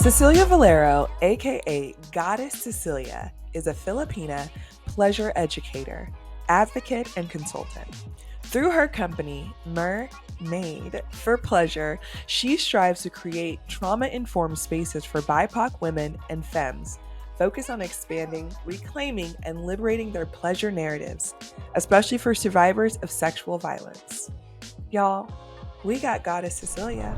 Cecilia Valero, aka Goddess Cecilia, is a Filipina pleasure educator, advocate, and consultant. Through her company, Made for Pleasure, she strives to create trauma informed spaces for BIPOC women and femmes, focused on expanding, reclaiming, and liberating their pleasure narratives, especially for survivors of sexual violence. Y'all, we got Goddess Cecilia.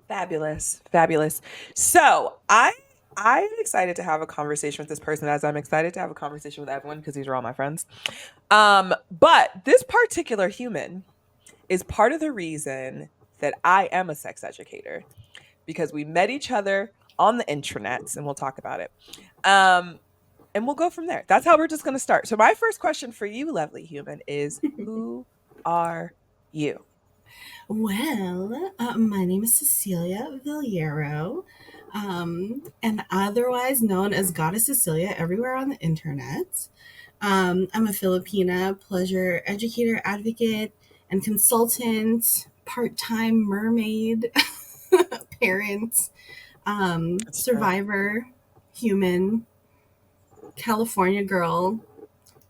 Fabulous, fabulous. So I'm excited to have a conversation with this person, as I'm excited to have a conversation with everyone because these are all my friends. But this particular human is part of the reason that I am a sex educator, because we met each other on the intranets, and we'll talk about it. And we'll go from there. That's how we're just going to start. So my first question for you, lovely human, is who are you? Well, my name is Cecilia Villero, and otherwise known as Goddess Cecilia everywhere on the internet. I'm a Filipina pleasure educator, advocate, and consultant, part time mermaid, parent, That's true. survivor, human, California girl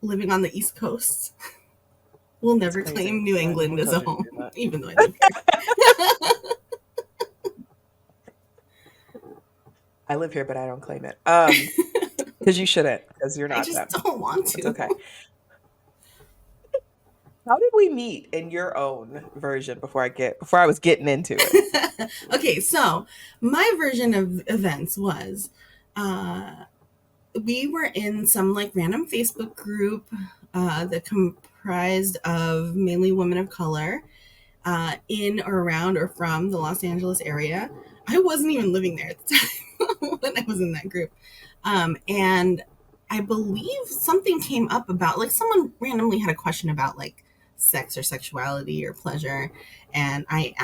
living on the East Coast. Will It's never crazy. claim New And England who as a told you to home, do that? even though I live here. I live here, but I don't claim it. Because you shouldn't, because you're I not just them. don't want It's to. okay. How did we meet in your own version before I was getting into it? Okay, so my version of events was uh, we were in some like random Facebook group that comprised of mainly women of color in or around or from the Los Angeles area. I wasn't even living there at the time when I was in that group. And I believe something came up about like someone randomly had a question about like sex or sexuality or pleasure. And I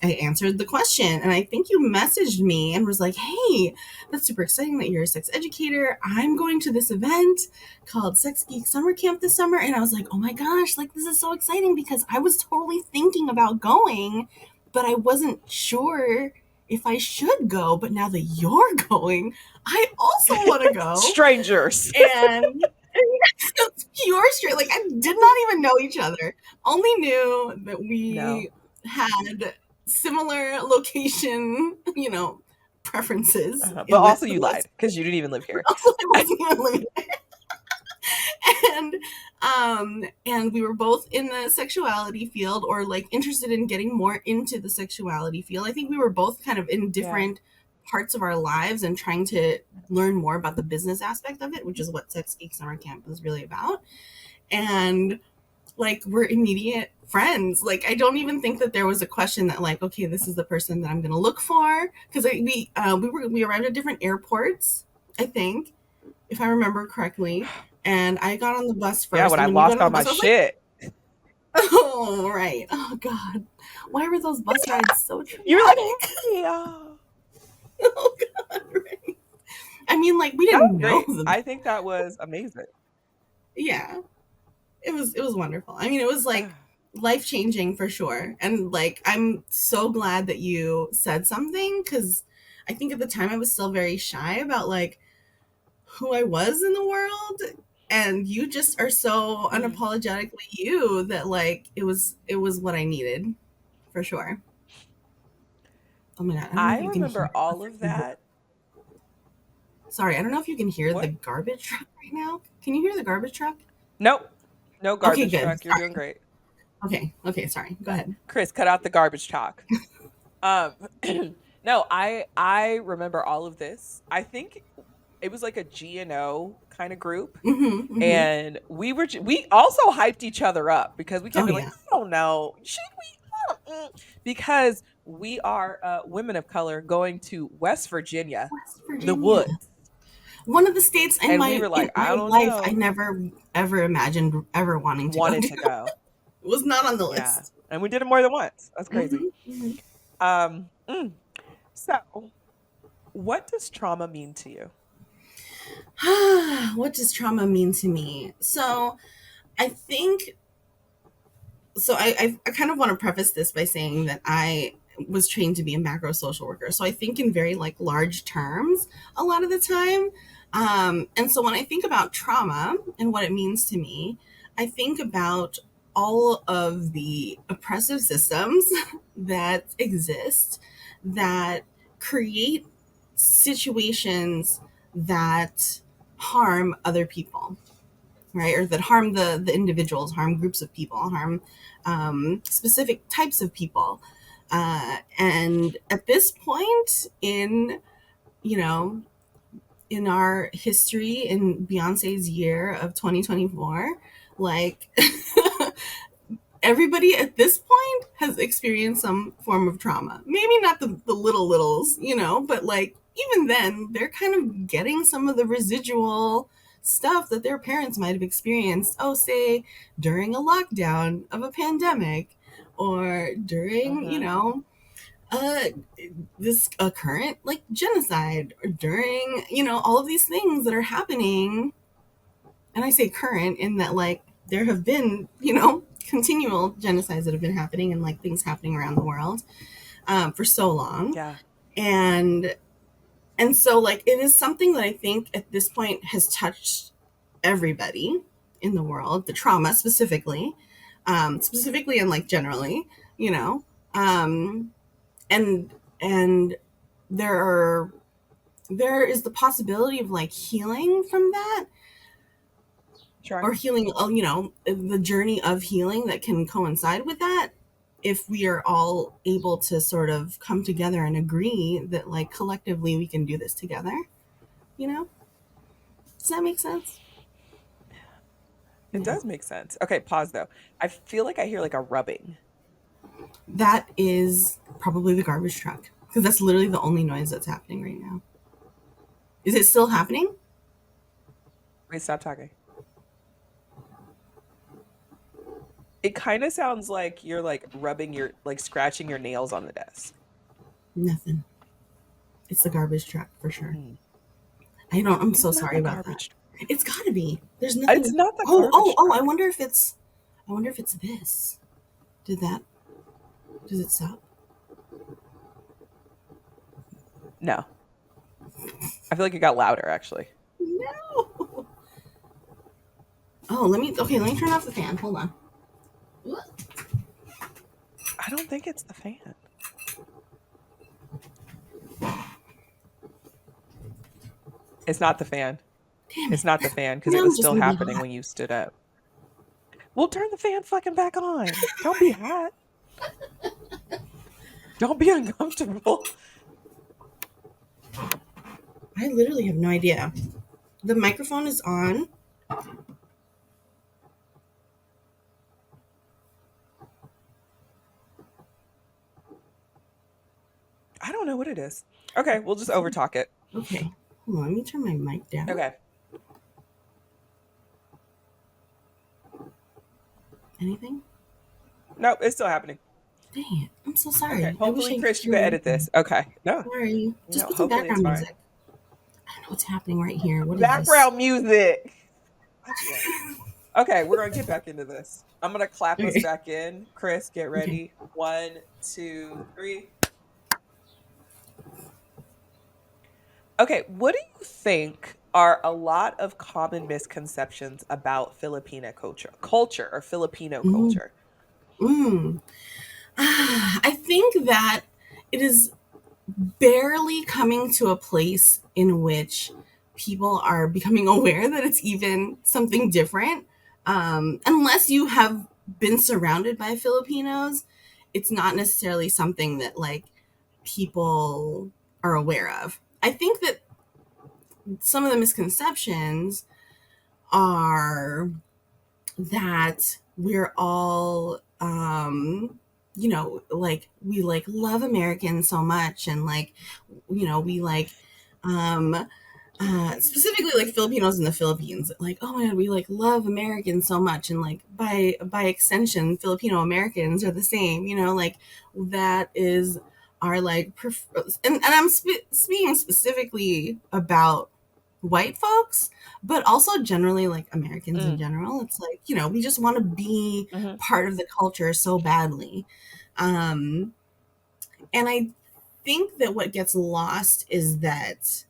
answered the question. And I think you messaged me and was like, hey, that's super exciting that you're a sex educator. I'm going to this event called Sex Geek Summer Camp this summer. And I was like, oh my gosh, like this is so exciting because I was totally thinking about going, but I wasn't sure if I should go. But now that you're going, I also want to go. Strangers. And pure straight, like I did not even know each other. Only knew that No. we had similar location, preferences But in that also you West. lied because you didn't even live here. Also, I wasn't even living and and we were both in the sexuality field or like interested in getting more into the sexuality field. I think we were both kind of in Yeah. different parts of our lives and trying to learn more about the business aspect of it, which is what Sex Geek Summer Camp was really about. And like we're immediate friends. Like I don't even think that there was a question that like, okay, this is the person that I'm going to look for because we arrived at different airports, I think, if I remember correctly. And I got on the bus Yeah, first. when And I when you got lost on the all my bus, I was like, shit. oh, right. Oh, God. Why were those bus rides so You were like, traumatic? hey, Oh, God. Right. I mean, like, we that was didn't know great. them. I think that was amazing. Yeah. It was wonderful. I mean, it was like life changing for sure. And like, I'm so glad that you said something because I think at the time I was still very shy about like who I was in the world, and you just are so Mm. unapologetically you that like it was what I needed for sure. Oh my god, I don't know I if you can remember hear. all of that. Sorry, I don't know if you can hear the What? garbage truck right now. Can you hear the garbage truck? Nope. No Okay, garbage good. truck. You're doing great. Okay, sorry. Go Yeah. ahead. Chris, cut out the garbage talk. Um, no, I remember all of this. I think it was like a GNO kind of group, Mm-hmm, mm-hmm. and we also hyped each other up because we kept Oh being like, yeah. I don't know, should we? Because we are women of color going to West Virginia, West the Virginia. woods, One of the states in and we my were like, I don't life I know, never ever imagined ever wanting to go wanted to. to go, It was not on the yeah, list. and we did it more than once. That's crazy. Mm-hmm, mm-hmm. Um, mm. So, what does trauma mean to you? What does trauma mean to me? So I think I kind of want to preface this by saying that I was trained to be a macro social worker. So I think in very like large terms a lot of the time. And so when I think about trauma and what it means to me, I think about all of the oppressive systems that exist that create situations that harm other people, right? Or that harm the individuals, harm groups of people, harm specific types of people. And at this point in, you know, in our history, in Beyonce's year of 2024, like everybody at this point has experienced some form of trauma. Maybe not the little littles, but like even then, they're kind of getting some of the residual stuff that their parents might have experienced, oh, say during a lockdown of a pandemic or during, Mm-hmm. uh, this current like genocide or during, all of these things that are happening. And I say current in that like there have been, continual genocides that have been happening and like things happening around the world for so long. Yeah. And so like it is something that I think at this point has touched everybody in the world, the trauma specifically and like generally, you know. Um and and there is the possibility of like healing from that, Sure. or healing, the journey of healing that can coincide with that, if we are all able to sort of come together and agree that like collectively we can do this together, you know does that make sense? It Yeah, does make sense. Okay, pause though. I feel like I hear like a rubbing. that is probably the garbage truck, because that's literally the only noise that's happening right now. Is it still happening? Wait, stop talking. It kind of sounds like you're like rubbing your like scratching your nails on the desk. Nothing. It's the garbage truck for sure. Hmm. I'm It's so not sorry the about that. garbage. It's gotta be. There's It's nothing. not the Oh, oh, garbage oh, truck. I wonder if it's this. Did that Does it stop? No. I feel like it got louder actually. No. Oh, let me turn off the fan. Hold on. I don't think it's the fan. It's not the fan. Damn It's it. not the fan because Now it I'm was just still gonna be happening hot. when you stood up. Well, turn the fan fucking back on. Don't be hot. Don't be uncomfortable. I literally have no idea. The microphone is on. I don't know what it is. Okay, we'll just overtalk it. Okay. Hold on, let me turn my mic down. Okay. Anything? Nope, it's still happening. Dang it. I'm so Okay. sorry. I wish Hopefully, I could Chris, you hear can edit everything. this. Okay. No, Sorry. Just put some hopefully it's background fine. music. I don't know what's happening right here. What is this? Background music. Okay, we're gonna get back into this. I'm gonna clap us Okay. back in. Chris, get Okay. ready. 1, 2, 3. Okay, what do you think are a lot of common misconceptions about Filipino culture or Filipino Mm, culture? mm. I think that it is barely coming to a place in which people are becoming aware that it's even something different. Unless you have been surrounded by Filipinos, it's not necessarily something that like people are aware of. I think that some of the misconceptions are that we're all like we like love Americans so much, and like we like um specifically like Filipinos in the Philippines, like, oh my god, we like love Americans so much, and like by extension Filipino Americans are the same, like that is our like and I'm speaking specifically about white folks, but also generally like Americans in Mm, general. It's like, we just want to be hmm. part of the culture so badly. Um, and I think that what gets lost is that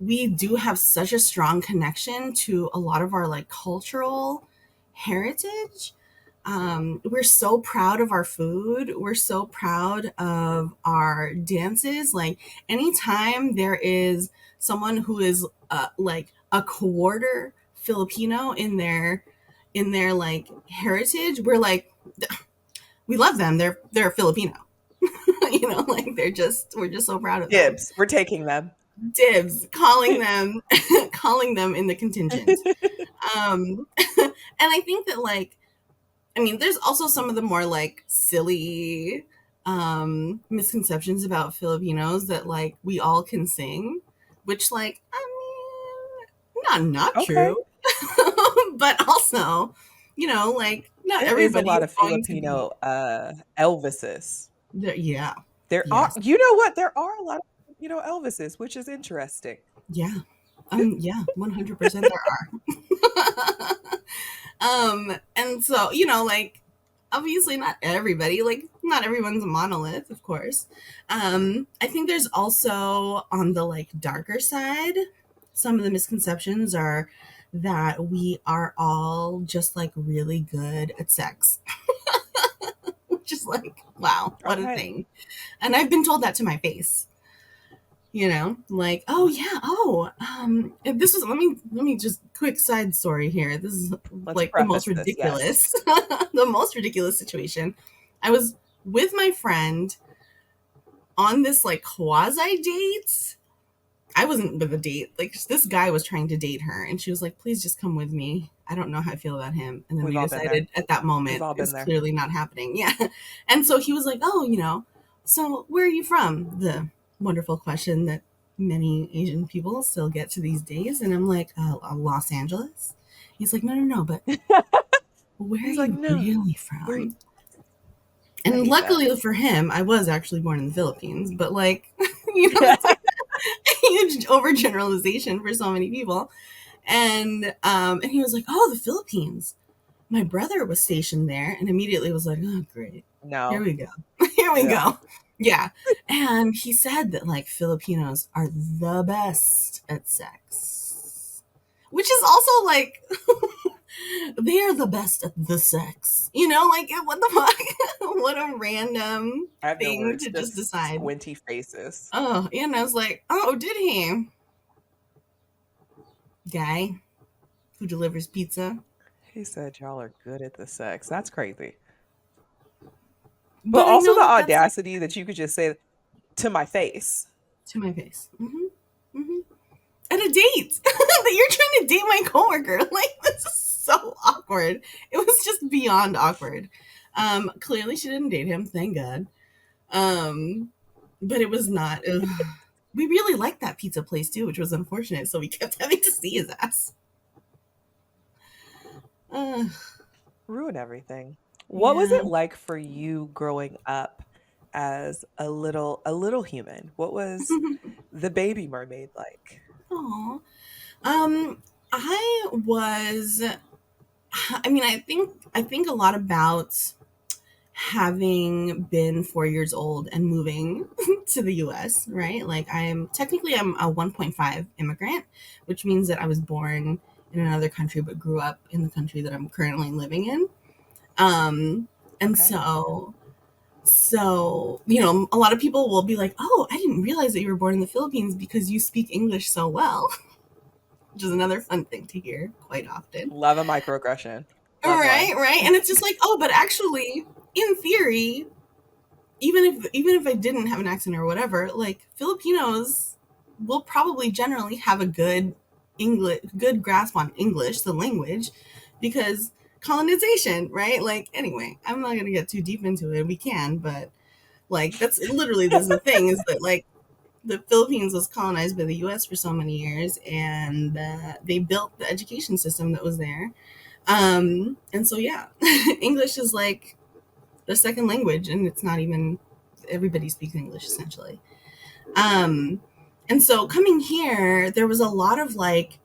we do have such a strong connection to a lot of our like cultural heritage. We're so proud of our food. We're so proud of our dances. Like anytime there is someone who is like a quarter Filipino in their like heritage, we're like, we love them. They're Filipino. Like we're just so proud of them. Dibs. We're taking them. Dibs, calling them calling them in the contingent. And I think that like, I mean, there's also some of the more like silly misconceptions about Filipinos that like we all can sing, which like, I mean, not Okay. true. But also, like not There is a everybody lot is of going to be Filipino Elvises. there. Yeah. There are, Yes. you know what? There are a lot of Filipino Elvises, which is interesting. Yeah. Yeah, 100% there are. And so, like obviously not everybody, like not everyone's a monolith, of course. I think there's also on the like darker side, some of the misconceptions are that we are all just like really good at sex. Which is like, wow, what a Okay. thing. And I've been told that to my face. Like, oh yeah, oh, this was, let me just quick side story here. This is Let's like the most preface this. Yes. ridiculous the most ridiculous situation. I was with my friend on this like quasi date. I wasn't with a date, like this guy was trying to date her, and she was like, please just come with me, I don't know how I feel about him. And then We've we all been there. decided at that We've moment all it was been there. clearly not happening. Yeah. And so he was like, oh, so where are you from? The wonderful question that many Asian people still get to these days. And I'm like, Los Angeles. He's like, no, no, no, but where are He's like, you no. really Where from? I And hate that. luckily for him, I was actually born in the Philippines, but like, that's like a huge overgeneralization for so many people. And he was like, oh, the Philippines, my brother was stationed there, and immediately was like, oh great, here No. we go. Here we Yeah. go. Yeah. And he said that like Filipinos are the best at sex, which is also like they are the best at the sex, like what the fuck. What a random I have no thing words, to just just decide. squinty faces. Oh, and I was like, oh, did he? Guy who delivers pizza. He said y'all are good at the sex. That's crazy. But But I also know the that that's like audacity that you could just say to my face. to my face. Hmm. At a date that you're trying to date my coworker. Like, this is so awkward. It was just beyond awkward. Clearly she didn't date him, thank God. But it was not. We really liked that pizza place too, which was unfortunate. So we kept having to see his ass. Uh, Ruin everything. What was yeah. it like for you growing up as a little human? What was the baby mermaid like? Aw. Um, I was. I mean, I think a lot about having been 4 years old and moving to the US, right? Like I'm a 1.5 immigrant, which means that I was born in another country but grew up in the country that I'm currently living in. Um and Okay. so a lot of people will be like, "Oh, I didn't realize that you were born in the Philippines because you speak English so well." Which is another fun thing to hear quite often. Love a microaggression. Love Right, one. right. And it's just like, oh, but actually, in theory, even if I didn't have an accent or whatever, like Filipinos will probably generally have a good grasp on English, the language, because colonization, right? Like anyway, I'm not gonna get too deep into it. We can, but like that's literally this is the thing is that like the Philippines was colonized by the U.S. for so many years, and they built the education system that was there. And so yeah, English is like the second language, and it's not even everybody speaks English essentially. Um, and so coming here, there was a lot of like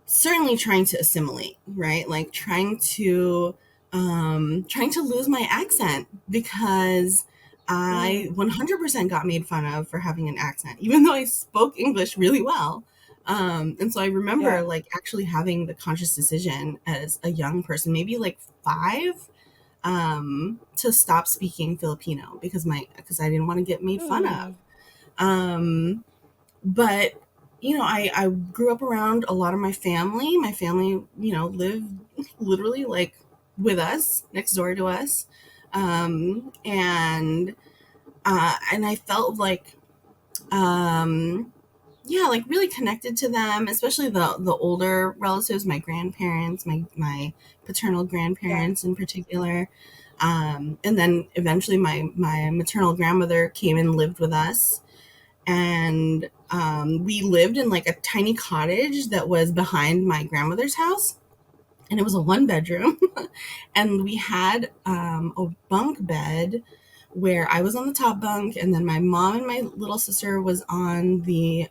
certainly trying to assimilate, right? Like trying to lose my accent because I Mm, 100% got made fun of for having an accent, even though I spoke English really well. And so I remember yeah. like actually having the conscious decision as a young person, maybe like 5, to stop speaking Filipino because I didn't want to get made fun of. Mm, Um, but I grew up around a lot of my family. My family, lived literally like with us, next door to us, and I felt like, um, yeah, like really connected to them, especially the older relatives, my grandparents, my paternal yeah. grandparents in particular. And then eventually my maternal grandmother came and lived with us, and we lived in like a tiny cottage that was behind my grandmother's house, and it was a 1 bedroom. And we had a bunk bed where I was on the top bunk, and then my mom and my little sister was on the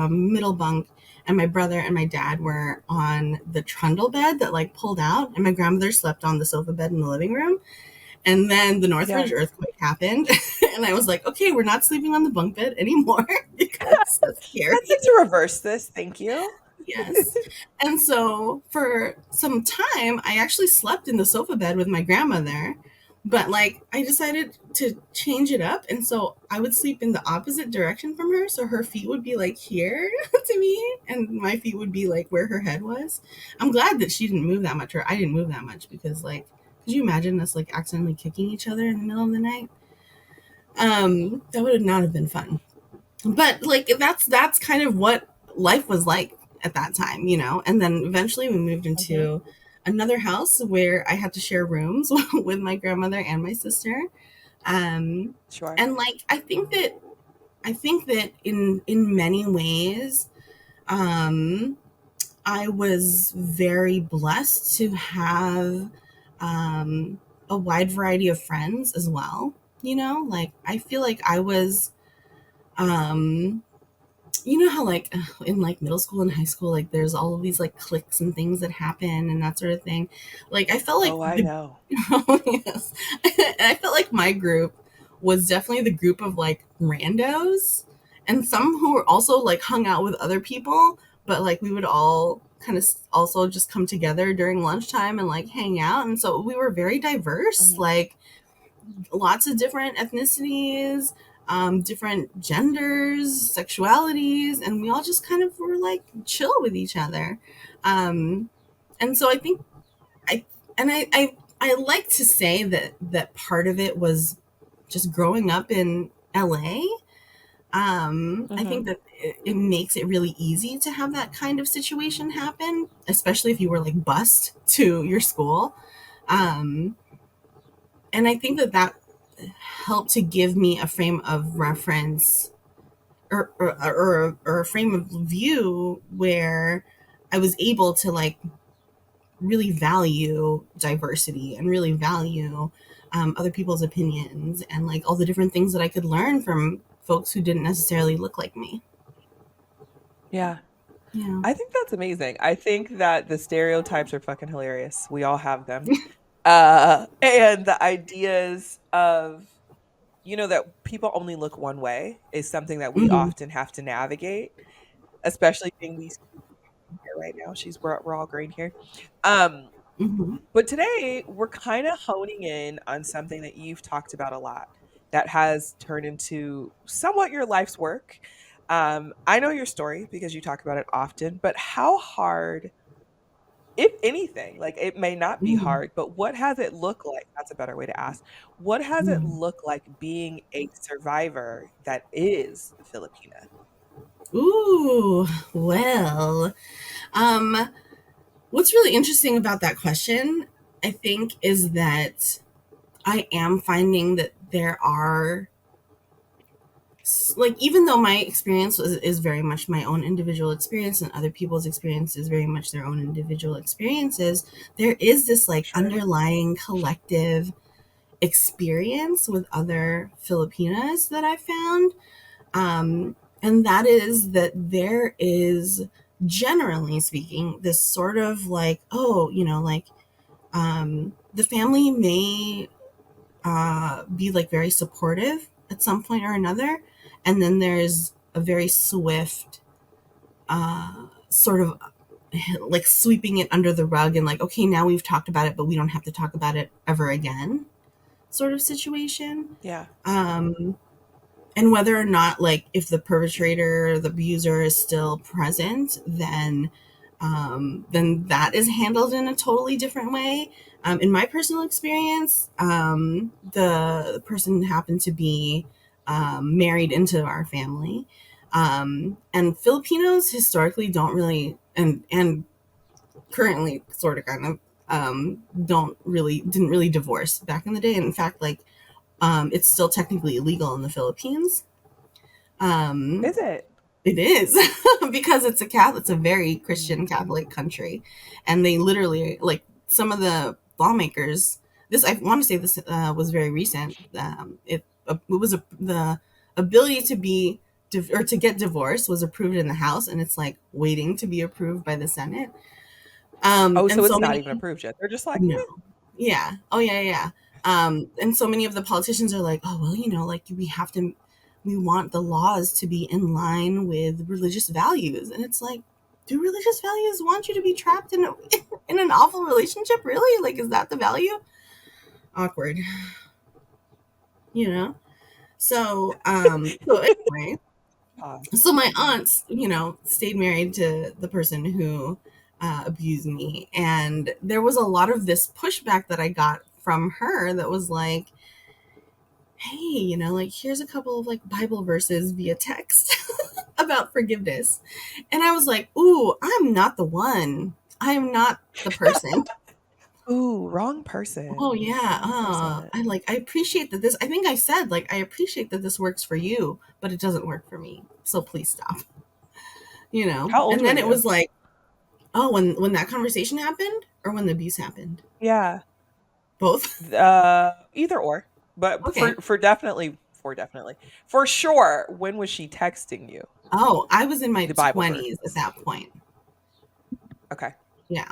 middle bunk, and my brother and my dad were on the trundle bed that like pulled out, and my grandmother slept on the sofa bed in the living room. And then the Yeah. Northridge earthquake happened, and I was like, okay, we're not sleeping on the bunk bed anymore because that's I'd scary. like to reverse this. Thank you. Yes. And so for some time, I actually slept in the sofa bed with my grandmother, but like I decided to change it up. And so I would sleep in the opposite direction from her. So her feet would be like here to me, and my feet would be like where her head was. I'm glad that she didn't move that much, or I didn't move that much, because like, could you imagine us like accidentally kicking each other in the middle of the night? That would not have been fun. But like that's kind of what life was like at that time, and then eventually we moved Hmm. into another house where I had to share rooms with my grandmother and my sister. um Sure. and like I think that in many ways, um I was very blessed to have um a wide variety of friends as well. Like I feel like I was, um how like in like middle school and high school, like there's all of these like cliques and things that happen and that sort of thing. Like I felt like Oh, I know. oh, yes. And I felt like my group was definitely the group of like randos, and some who were also like hung out with other people, but like we would all kind of also just come together during lunchtime and like hang out. And so we were very diverse, Hmm. like lots of different ethnicities, different genders, sexualities, and we all just kind of were like chill with each other. Um, and so I think I and I like to say that part of it was just growing up in LA. I Hmm. think that it makes it really easy to have that kind of situation happen, especially if you were like bused to your school. Um, and I think that helped to give me a frame of reference, or a frame of view where I was able to like really value diversity and really value other people's opinions, and like all the different things that I could learn from folks who didn't necessarily look like me. Yeah. Yeah. I think that's amazing. I think that the stereotypes are fucking hilarious. We all have them. And the ideas of, that people only look one way is something that we Hmm. often have to navigate, especially being these here right now. We're all green here. Um, Hmm. but today we're kind of honing in on something that you've talked about a lot that has turned into somewhat your life's work. I know your story because you talk about it often, but how hard if anything, like it may not be Mm, hard, but what has it looked like? That's a better way to ask. What has it mm. looked like being a survivor that is Filipina? Ooh, well, um, what's really interesting about that question, I think, is that I am finding that there are like, even though my experience is very much my own individual experience and other people's experience is very much their own individual experiences, there is this like Sure. underlying collective experience with other Filipinas that I found. And that is that there is, generally speaking, this sort of like, oh, like, the family may be like very supportive at some point or another. And then there's a very swift sort of like sweeping it under the rug and like, okay, now we've talked about it, but we don't have to talk about it ever again sort of situation. Yeah. Um, and whether or not, like, if the perpetrator or the abuser is still present, then that is handled in a totally different way. In my personal experience, the person happened to be married into our family, and Filipinos historically don't really, and currently sort of kind of don't really didn't really divorce back in the day. And in fact, like, it's still technically illegal in the Philippines. Um, Is it? it is because it's a very Christian Mm. Catholic country, and they literally, like, some of the lawmakers. This, I want to say, this was very recent. The ability to be or to get divorced was approved in the House, and it's like waiting to be approved by the Senate. Oh, And so so it's not many. even approved yet. They're just like, No. "Meh." Yeah. Oh, yeah, yeah. And so many of the politicians are like, oh, well, like, we want the laws to be in line with religious values. And it's like, do religious values want you to be trapped in in an awful relationship? Really? Like, is that the value? Awkward, you know? So anyway, Pause. so my aunts, stayed married to the person who abused me. And there was a lot of this pushback that I got from her that was like, hey, like, here's a couple of like Bible verses via text about forgiveness. And I was like, ooh, I'm not the one. I am not the person. Ooh, wrong Oh person. yeah. Wrong person. I appreciate that I think I said, like, I appreciate that this works for you, but it doesn't work for me. So please stop. How old And were then it you? was like, oh, when that conversation happened, or when the abuse happened? Yeah. Both. Either or. But Okay. for definitely. For sure, when was she texting you Oh, I was in my the Bible 20s at verses? that point. Okay. Yeah.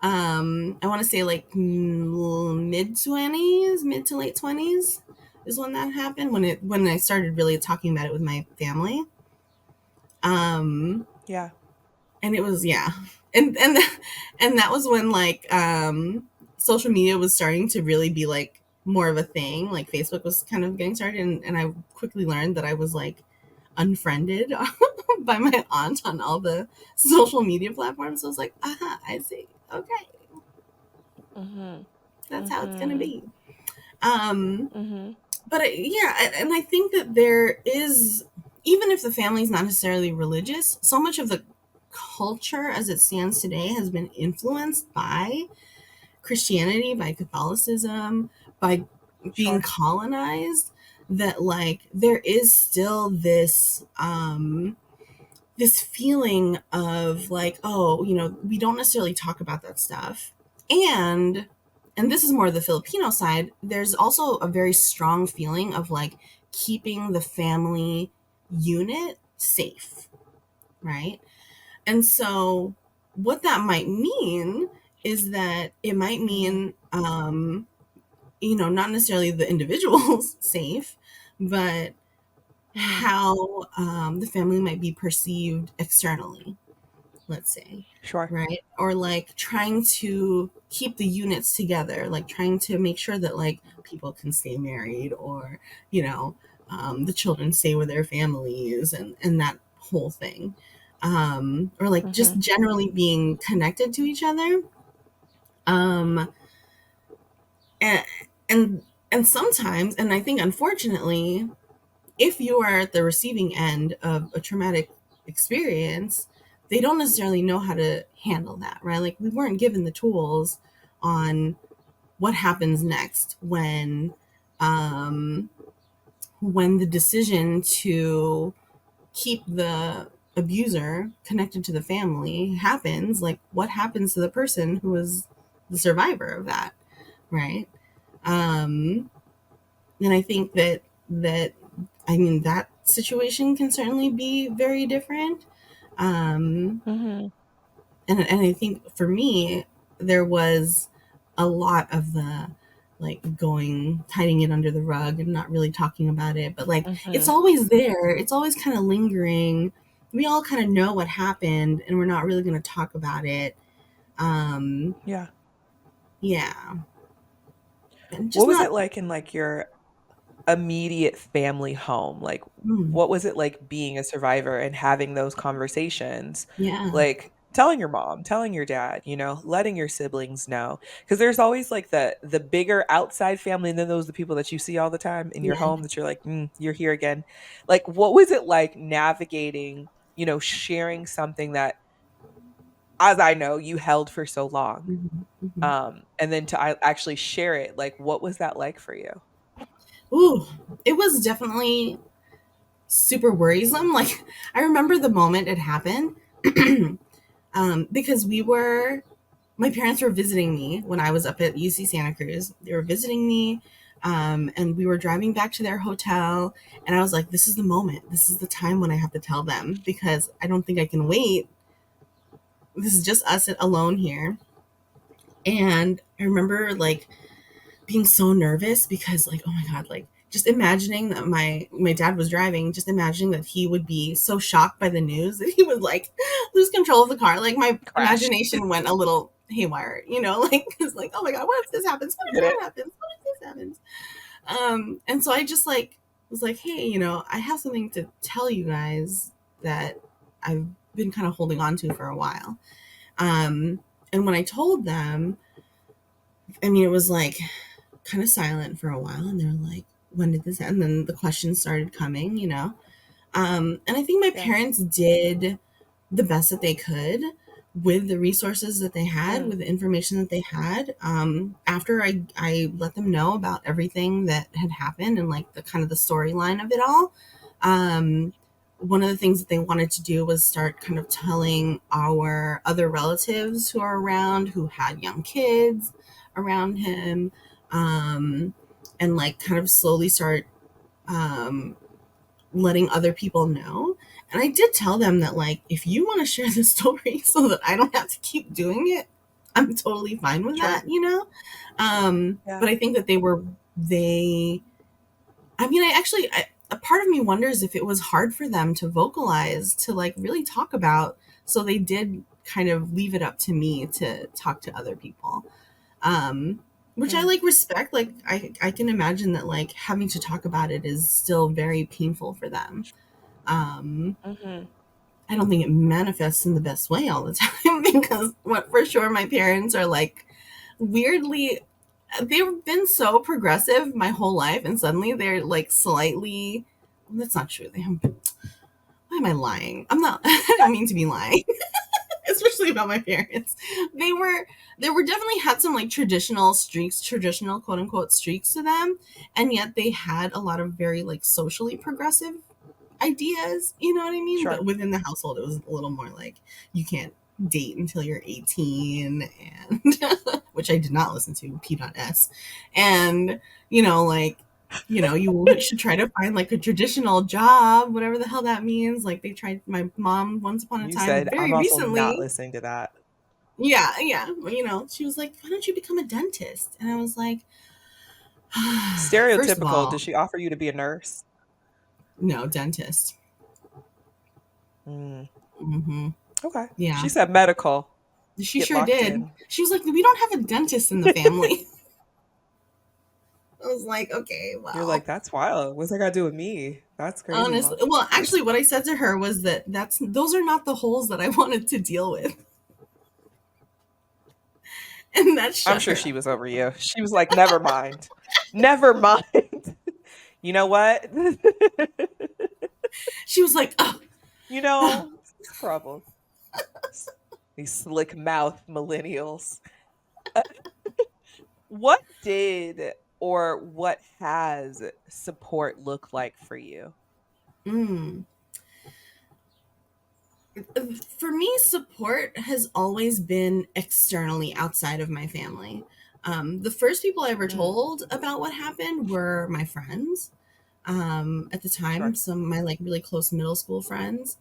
I want to say like mid 20s, mid to late 20s is when that happened, when I started really talking about it with my family. Um, Yeah. and it was, yeah. And and that was when, like, social media was starting to really be like more of a thing. Like, Facebook was kind of getting started, and I quickly learned that I was like unfriended by my aunt on all the social media platforms. So I was like, aha, I see. Okay, Mhm. that's how it's gonna Mhm. be. Um, Mhm. but yeah, and I think that there is, even if the family's not necessarily religious, so much of the culture as it stands today has been influenced by Christianity, by Catholicism, by being Sure. colonized, that, like, there is still this feeling of like, oh, we don't necessarily talk about that stuff. And this is more the Filipino side. There's also a very strong feeling of like keeping the family unit safe, right? And so what that might mean is that it might Mhm. mean, not necessarily the individuals safe, but Mhm. how the family might be perceived externally, let's say, Sure. right? Or like trying to keep the units together, like trying to make sure that, like, people can stay married, or, the children stay with their families, and that whole thing. or like Mm-hmm. just generally being connected to each other. Um, and, and, and sometimes, and I think unfortunately, if you are at the receiving end of a traumatic experience, they don't necessarily know how to handle that, right? Like we weren't given the tools on what happens next um, when the decision to keep the abuser connected to the family happens. Like what happens to the person who is the survivor of that, right? Um, and I think that I mean that situation can certainly be very different. Um, Mm-hmm. and I think for me there was a lot of the like going hiding it under the rug and not really talking about it, but like it's Mm-hmm. always there, it's always kind of lingering. We all kind of know what happened and we're not really going to talk about it. um Yeah. yeah, and What just was not. it like in like your immediate family home? Like, Mm, what was it like being a survivor and having those conversations? yeah, Like telling your mom, telling your dad, letting your siblings know. Because there's always like the bigger outside family, and then those are the people that you see all the time in your yeah. home that you're like, you're here again. Like, what was it like navigating, sharing something that, as I know, you held for so long? Hmm, hmm. And then to actually share it, like, what was that like for you? Ooh, it was definitely super worrisome. Like I remember the moment it happened, because my parents were visiting me when I was up at UC Santa Cruz. They were visiting me, and we were driving back to their hotel. And I was like, "This is the moment. This is the time when I have to tell them because I don't think I can wait. This is just us alone here." And I remember like being so nervous because like, oh my god, like just imagining that my dad was driving, just imagining that he would be so shocked by the news that he would like lose control of the car. Like my Crash. imagination went a little haywire, like it's like, oh my god, what if this happens, what if Get it? that happens, what if this happens. And so I just like was like, hey, I have something to tell you guys that I've been kind of holding on to for a while. And when I told them, I mean, it was like kind of silent for a while, and they're like, when did this end? And then the questions started coming. And I think my Yeah. parents did the best that they could with the resources that they had, Mm, with the information that they had. After I let them know about everything that had happened and like the kind of the storyline of it all. um, One of the things that they wanted to do was start kind of telling our other relatives who are around who had young kids around him, um, and like kind of slowly start um, letting other people know. And I did tell them that, like, if you want to share the story so that I don't have to keep doing it, I'm totally fine with sure. that. Yeah. But I think that they, I mean, a part of me wonders if it was hard for them to vocalize, to like really talk about. So they did kind of leave it up to me to talk to other people. Um, which I Mm, like respect. Like I can imagine that like having to talk about it is still very painful for them. Um, mhm. I don't think it manifests in the best way all the time because what for sure my parents are like weirdly, they've been so progressive my whole life and suddenly they're like slightly, that's not true. Why am I lying? I'm not, I don't mean to be lying. Especially about my parents. They were they were definitely had some like traditional streaks, traditional quote unquote streaks to them, and yet they had a lot of very like socially progressive ideas, you know what I mean? Sure. But within the household, it was a little more like you can't date until you're 18, and which I did not listen to, P.S. And, like, you should try to find like a traditional job, whatever the hell that means. Like they tried, my mom once upon a You time, said, "I'm very also not recently. listening to that." Yeah, yeah. She was like, why don't you become a dentist? And I was like, first of Stereotypical, all, does she offer you to be a nurse? no, dentist. Mm, Hmm. okay. Yeah. She said medical. She Get sure locked did. in. She was like, we don't have a dentist in the family. I was like, okay, You're like, well, that's wild. What's that got to do with me? That's crazy, honestly, mom. well, actually, what I said to her was that those are not the holes that I wanted to deal with, and that I'm shut sure her she up. was over you. She was like, never mind. Never mind. You know what? She was like, oh, You know, trouble. These slick mouth millennials. Uh, what did or what has support look like for you? mm. For me, support has always been externally outside of my family. The first people I ever Mm, told about what happened were my friends. At the time, sure. some of my like really close middle school friends,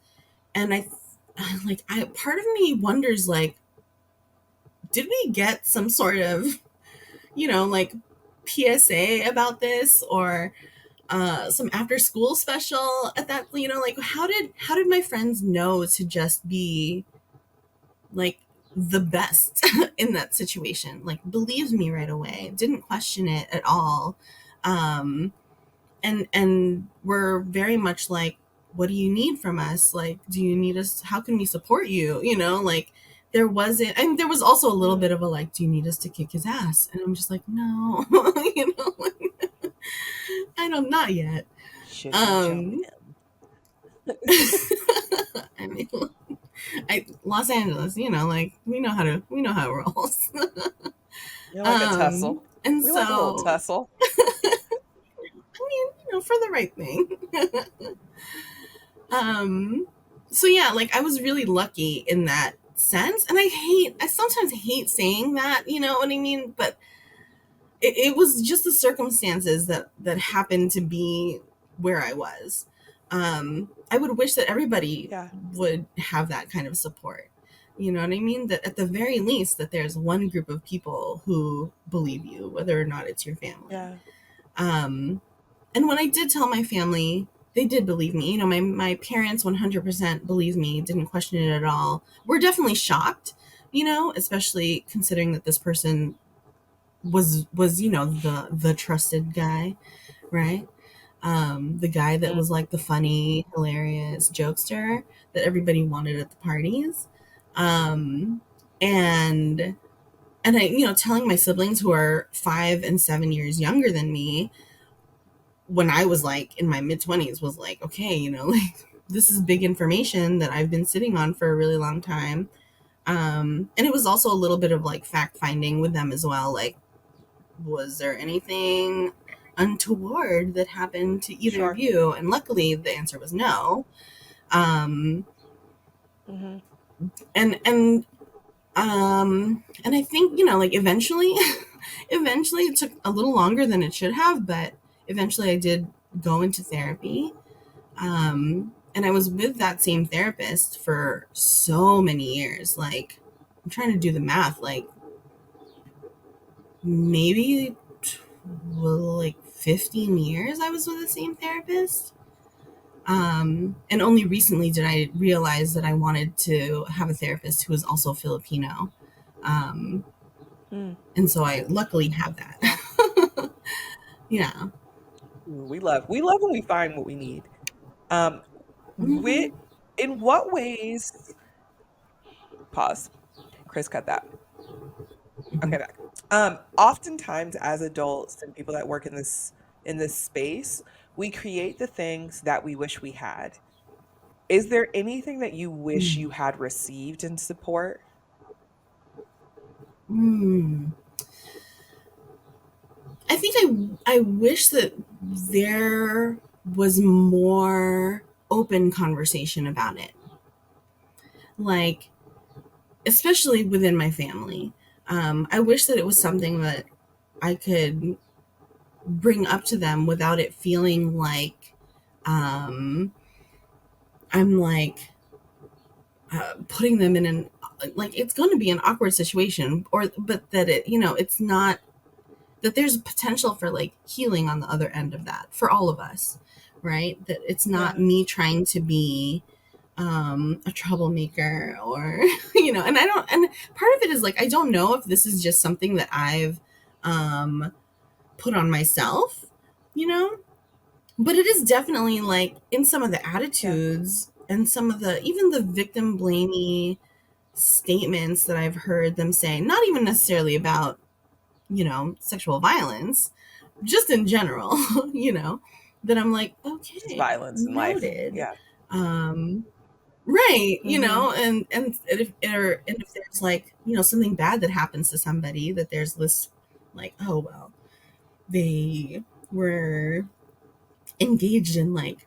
and I part of me wonders like, did we get some sort of like PSA about this, or some after school special at that, like how did my friends know to just be like the best in that situation, like believed me right away, didn't question it at all, um and we're very much like, what do you need from us, like do you need us, how can we support you, like there wasn't, and there was also a little Mm, bit of a like, do you need us to kick his ass, and I'm just like, no. Like, I don't, not yet. should we jump um him? I mean, Los Angeles, like we know how it rolls. You're like a And We like a little so, tussle. I mean, for the right thing. um so yeah, like I was really lucky in that sense, and I sometimes hate saying that, you know what I mean, but it was just the circumstances that happened to be where I was. I would wish that everybody Yeah. would have that kind of support. You know what I mean? That at the very least, that there's one group of people who believe you, whether or not it's your family. Yeah. Um, and when I did tell my family, they did believe me. My parents 100% believed me, didn't question it at all. We're definitely shocked, especially considering that this person was the trusted guy, right? The guy that Mm, was like the funny, hilarious jokester that everybody wanted at the parties. Um, and and I, telling my siblings who are 5 and 7 years younger than me, when I was like in my mid 20s, was like, okay, like this is big information that I've been sitting on for a really long time. And it was also a little bit of like fact finding with them as well. Like, was there anything untoward that happened to either of sure. you? And luckily the answer was no. Um, Hmm. and I think, like eventually, eventually it took a little longer than it should have, but eventually I did go into therapy. And I was with that same therapist for so many years. Like, I'm trying to do the math, like maybe like 15 years I was with the same therapist. And only recently did I realize that I wanted to have a therapist who was also Filipino. Um, Mm, and so I luckily have yeah. that. Yeah. We love when we find what we need. Um, Hmm. whi in what ways pause. Chris, cut that. Okay, back. Oftentimes as adults and people that work in this space, we create the things that we wish we had. Is there anything that you wish you had received in support? Mm. I think I wish that there was more open conversation about it. Like, especially within my family. I wish that it was something that I could bring up to them without it feeling like um, I'm like putting them in an, like it's going to be an awkward situation, or but that it's not, that there's potential for like healing on the other end of that for all of us, right? That it's not Yeah. me trying to be a troublemaker, or and part of it is like, I don't know if this is just something that I've um put on myself, you know? But it is definitely like in some of the Yeah. attitudes and some of the, even the victim blamey statements that I've heard them say, not even necessarily about, sexual violence, just in general, that I'm like, Just okay, violence in life. noted. Yeah. Um, right, Mm-hmm. and if there's like, something bad that happens to somebody, that there's this like, oh well, they were engaged in like,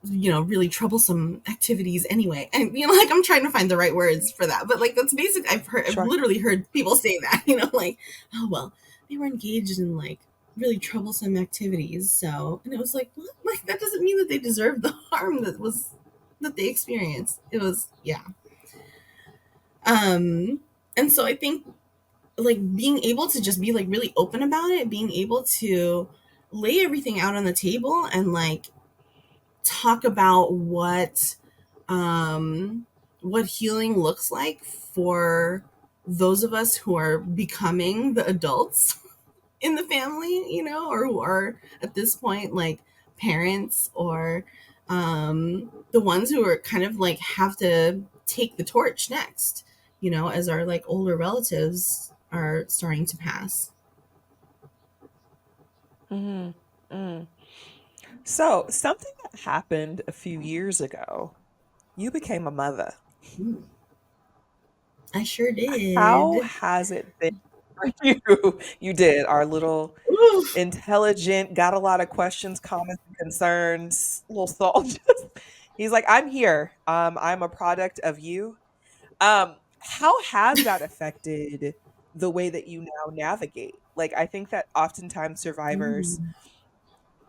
really troublesome activities anyway. And like I'm trying to find the right words for that. But like that's basic I've Sure. literally heard people say that, like, oh well, they were engaged in like really troublesome activities. So, and it was like, what? Like that doesn't mean that they deserve the harm that they experienced. It was, yeah. Um and so I think like being able to just be like really open about it, being able to lay everything out on the table and like talk about what healing looks like for those of us who are becoming the adults in the family, or who are at this point like parents, or the ones who are kind of like have to take the torch next, as our like older relatives are starting to pass. Mm-hmm. Mm. So, something that happened a few years ago, you became a mother. Mm, I sure How did. has it been for you? You did. Our little Oof. intelligent, got a lot of questions, comments, and concerns. Little Saul just, he's like, I'm here. I'm a product of you. How has that affected the way that you now navigate? Like, I think that oftentimes survivors Mm.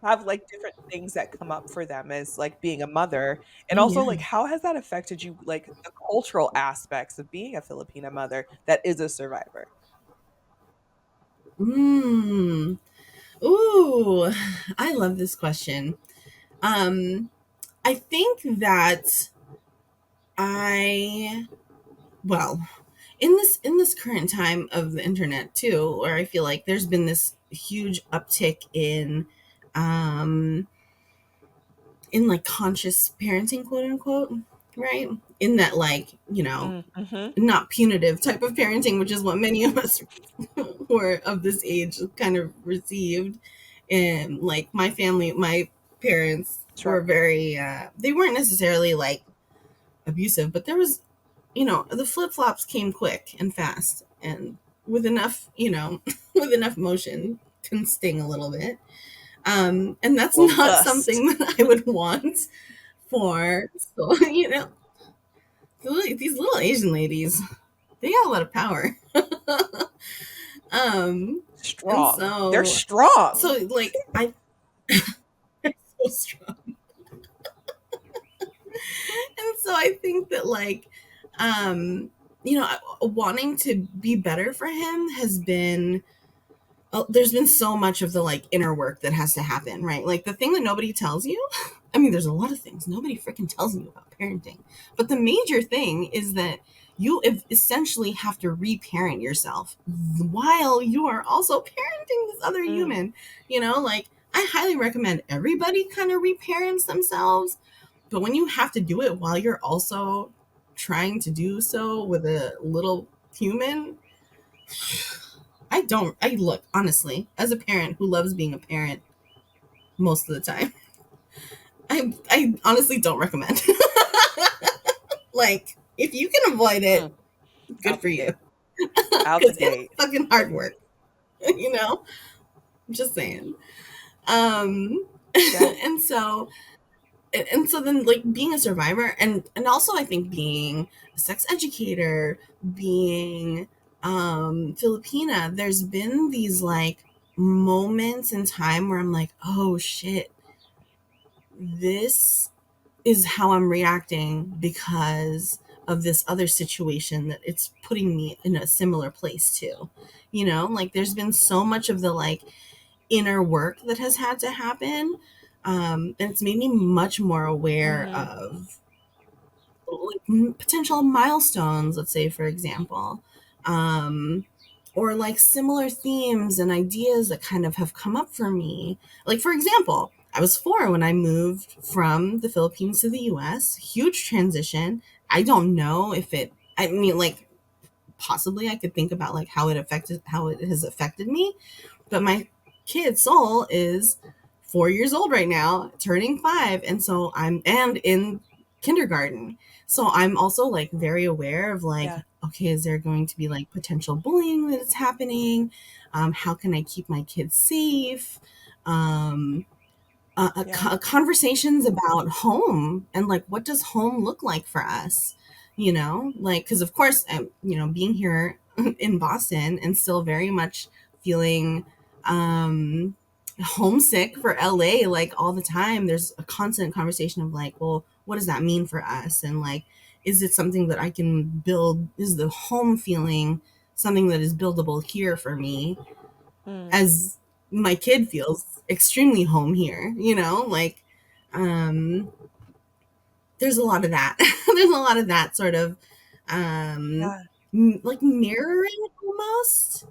have like different things that come up for them as like being a mother. And Oh also yeah. like how has that affected you like the cultural aspects of being a Filipina mother that is a survivor? Mm. Ooh, I love this question. Um, I think that I, well, in this current time of the internet too, where I feel like there's been this huge uptick um in like conscious parenting, quote unquote, right? In that like, Mm-hmm. not punitive type of parenting, which is what many of us who are of this age kind of received. And like my family, my parents Sure. were very, they weren't necessarily like abusive, but there was, the flip flops came quick and fast and with enough, with enough motion can sting a little bit. And that's Well, not bust. something that I would want for, so, these little Asian ladies, they got a lot of power. um and Strong. They're so strong. like I so strong. And so I think that like wanting to be better for him has been, there's been so much of the like inner work that has to happen, right? Like the thing that nobody tells you. I mean, there's a lot of things nobody freaking tells you about parenting, but the major thing is that you essentially have to reparent yourself while you are also parenting this other Mm, human. Like I highly recommend everybody kind of reparents themselves, but when you have to do it while you're also trying to do so with a little human, I look, honestly, as a parent who loves being a parent most of the time, I honestly don't recommend. Like, if you can avoid it, mm. good Out for the you. gate. Out the Because it's gate. fucking hard work, you know? I'm just saying. Um, Yeah. and so, and so then like being a survivor, and also I think being a sex educator, being Filipina, there's been these like moments in time where I'm like, oh shit, this is how I'm reacting because of this other situation that it's putting me in a similar place to. Like there's been so much of the like inner work that has had to happen. And it's made me much more aware Mm-hmm. of like potential milestones, let's say, for example. Um, or like similar themes and ideas that kind of have come up for me. Like, for example, I was 4 when I moved from the Philippines to the US. Huge transition. I don't know if it, I mean, like, possibly I could think about like how it has affected me, but my kid soul is 4 years old right now, turning 5, and so I'm and in kindergarten. So I'm also like very aware of like, Yeah. okay, is there going to be like potential bullying that is happening? How can I keep my kids safe? Um, Yeah. Conversations about home and like what does home look like for us, like because of course being here in Boston and still very much feeling um homesick for LA like all the time. There's a constant conversation of like, well, what does that mean for us, and like, is it something that I can build? Is the home feeling something that is buildable here for me, Mm. as my kid feels extremely home here, like, um there's a lot of that. There's a lot of that sort of um Yeah. like mirroring almost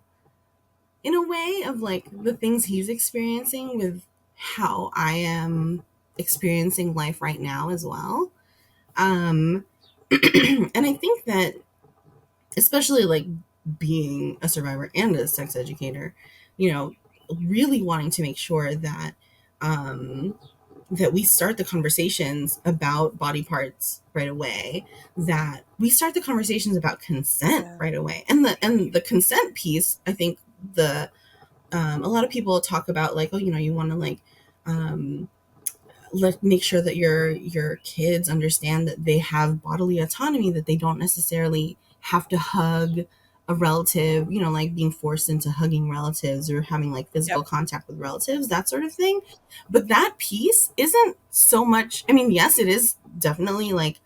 in a way of like the things he's experiencing with how I am experiencing life right now as well. um and I think that, especially like being a survivor and a sex educator, you know, really wanting to make sure that um, that we start the conversations about body parts right away, that we start the conversations about consent Yeah. right away, and the consent piece. I think the a lot of people talk about like, oh, you want to like um, let make sure that your kids understand that they have bodily autonomy, that they don't necessarily have to hug a relative, like being forced into hugging relatives or having like physical Yep. contact with relatives, that sort of thing. But that piece isn't so much, I mean, yes, it is definitely like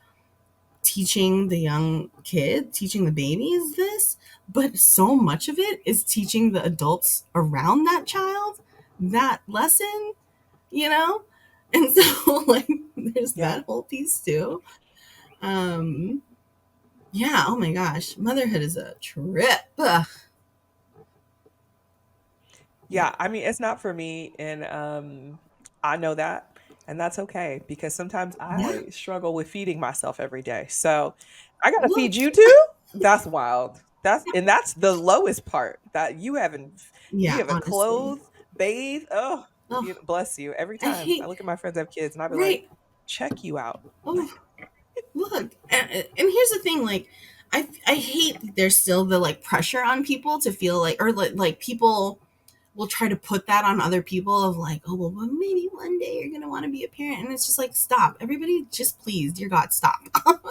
teaching the young kid, teaching the babies this, but so much of it is teaching the adults around that child that lesson, you know? And so like there's Yeah. that whole piece too. Um yeah, oh my gosh, motherhood is a trip. Ugh. Yeah, I mean, it's not for me, and I know that, and that's okay because sometimes Yeah. I struggle with feeding myself every day. So I gotta Look. feed you too? That's wild. That's the lowest part that you Yeah, haven't honestly. clothed, bathed. Oh, Oh, bless you. Every I time I hate, look at my friends that have kids and I be like, right. check you out. Oh, look. And here's the thing, like I hate that there's still the like pressure on people to feel like, or like people will try to put that on other people of like, oh well, maybe one day you're gonna want to be a parent, and it's just like, stop, everybody, just please, dear God, stop.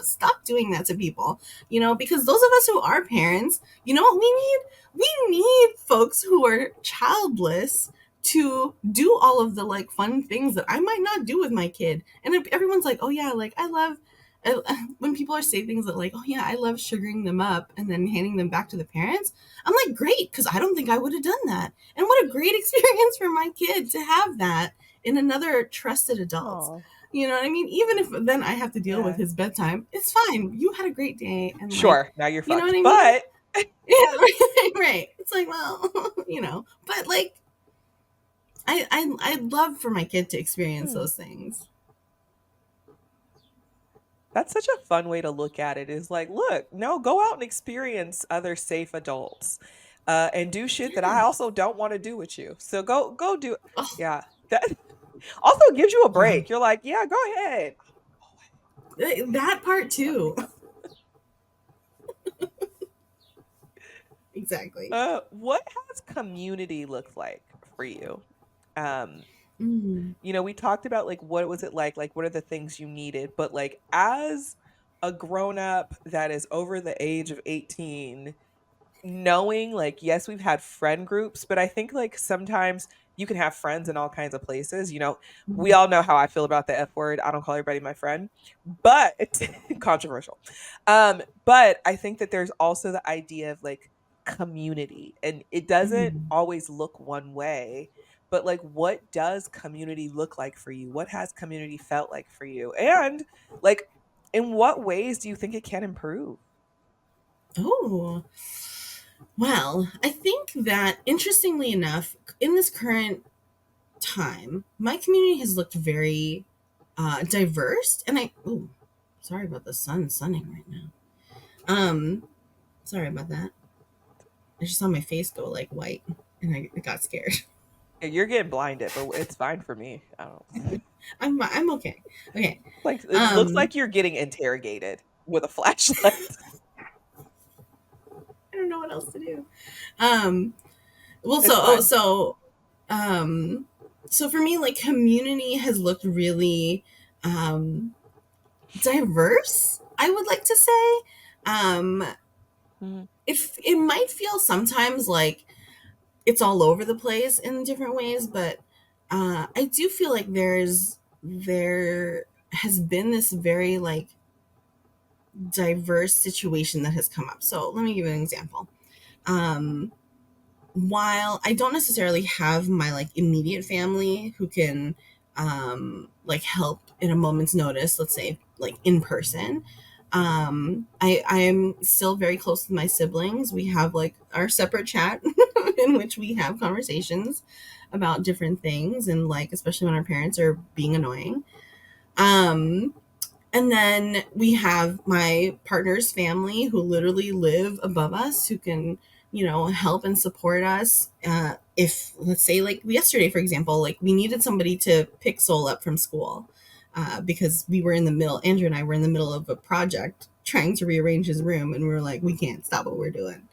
Stop doing that to people, because those of us who are parents, you know what we need folks who are childless to do all of the like fun things that I might not do with my kid. And if everyone's like, oh yeah, like when people are saying things that like, oh yeah, I love sugaring them up and then handing them back to the parents, I'm like, great, because I don't think I would have done that. And what a great experience for my kid to have that in another trusted adult. Oh, You know what I mean? Even if then I have to deal with yeah. his bedtime, it's fine. You had a great day, and like, Sure, now you're you know what fucked. I mean? But Yeah, right. It's like, well, but like, I'd love for my kid to experience hmm, those things. that's such a fun way to look at it. Is like, look, no, go out and experience other safe adults, and do shit that I Yeah. also don't want to do with you. So go do it. Oh, Yeah, that also gives you a yeah. break. You're like, yeah, go ahead. That part Let me too. go. Exactly. What has community looked like for you? Um, Mm. we talked about like what was it like what are the things you needed, but like as a grown up that is over the age of 18, knowing like yes we've had friend groups, but I think like sometimes you can have friends in all kinds of places. We all know how I feel about the F word. I don't call everybody my friend, but controversial. But I think that there's also the idea of like community, and it doesn't Mm. always look one way. But like what does community look like for you? What has community felt like for you? And like in what ways do you think it can improve? Oh, Well, I think that interestingly enough, in this current time, my community has looked very diverse, and sorry about the sun sunning right now. Um, Sorry about that. I just saw my face go like white, and I got scared. You're getting blinded, but it's fine for me. I don't I'm okay. Okay. like it looks Um, like you're getting interrogated with a flashlight. I don't know what else to do. Um, well, It's fine. um, so for me, like community has looked really um diverse. I would like to say. Um, Mhm. if it might feel sometimes like it's all over the place in different ways, but I do feel like there has been this very like diverse situation that has come up. So let me give you an example. Um, while I don't necessarily have my like immediate family who can like help in a moment's notice, let's say like in person, I am still very close with my siblings. We have like our separate chat in which we have conversations about different things, and like especially when our parents are being annoying. Um, and then we have my partner's family who literally live above us, who can, help and support us. If, let's say, like yesterday, for example, like we needed somebody to pick Soul up from school because we were in the middle, Andrew and I were in the middle of a project trying to rearrange his room, and we were like, we can't stop what we're doing.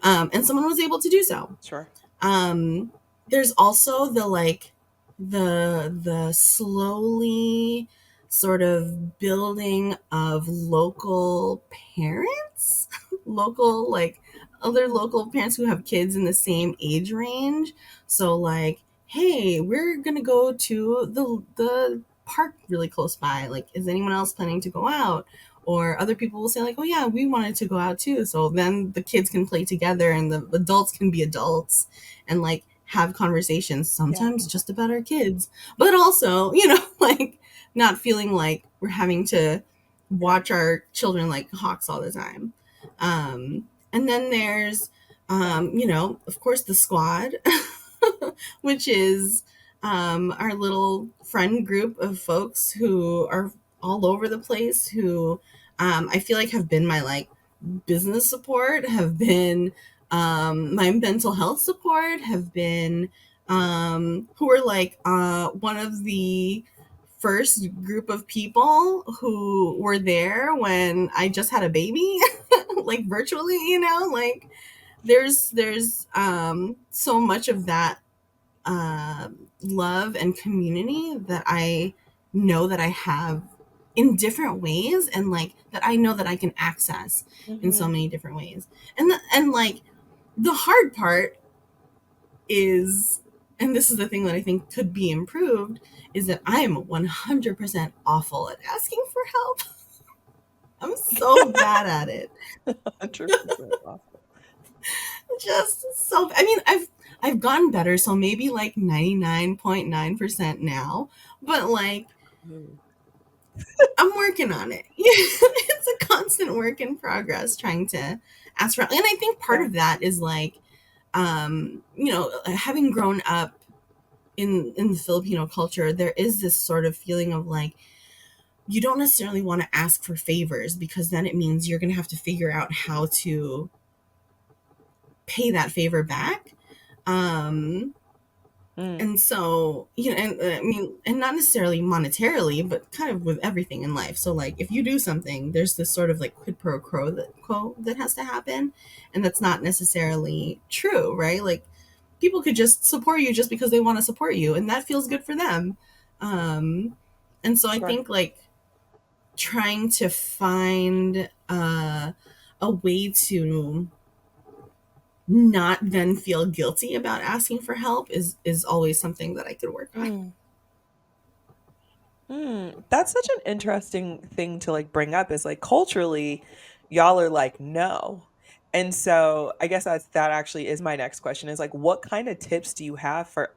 And someone was able to do so. Sure. Um, there's also the like the slowly sort of building of local parents, local like other local parents who have kids in the same age range. So like, hey, we're gonna go to the park really close by. Like, is anyone else planning to go out? Or other people will say like, oh yeah, we wanted to go out too. So then the kids can play together and the adults can be adults and like have conversations Yeah. sometimes just about our kids, but also, like not feeling like we're having to watch our children like hawks all the time. And then there's, Yeah. of course, the squad, which is our little friend group of folks who are all over the place, who I feel like have been my like business support, have been my mental health support, have been who were like one of the first group of people who were there when I just had a baby, like virtually, like there's so much of that love and community that I know that I have in different ways, and like that I know that I can access in so Hmm. many different ways. And like the hard part is, and this is the thing that I think could be improved, is that I am 100% awful at asking for help. I'm so bad at it. 100% awful. Just so, I mean, I've gotten better, so maybe like 99.9% now, but like Mm. I'm working on it. It's a constant work in progress trying to ask for, and I think part Yeah. of that is like, having grown up in the Filipino culture, there is this sort of feeling of like, you don't necessarily want to ask for favors because then it means you're going to have to figure out how to pay that favor back. Um, Mm. And so, and I mean, and not necessarily monetarily, but kind of with everything in life. So, like, if you do something, there's this sort of like quid pro quo that has to happen, and that's not necessarily true, right? Like, people could just support you just because they want to support you, and that feels good for them. Um, and so, I Sure. think like trying to find a way to not then feel guilty about asking for help is always something that I could work on. Mm. Mm. That's such an interesting thing to like bring up is like culturally, y'all are like, no. And so I guess that actually is my next question is like, what kind of tips do you have for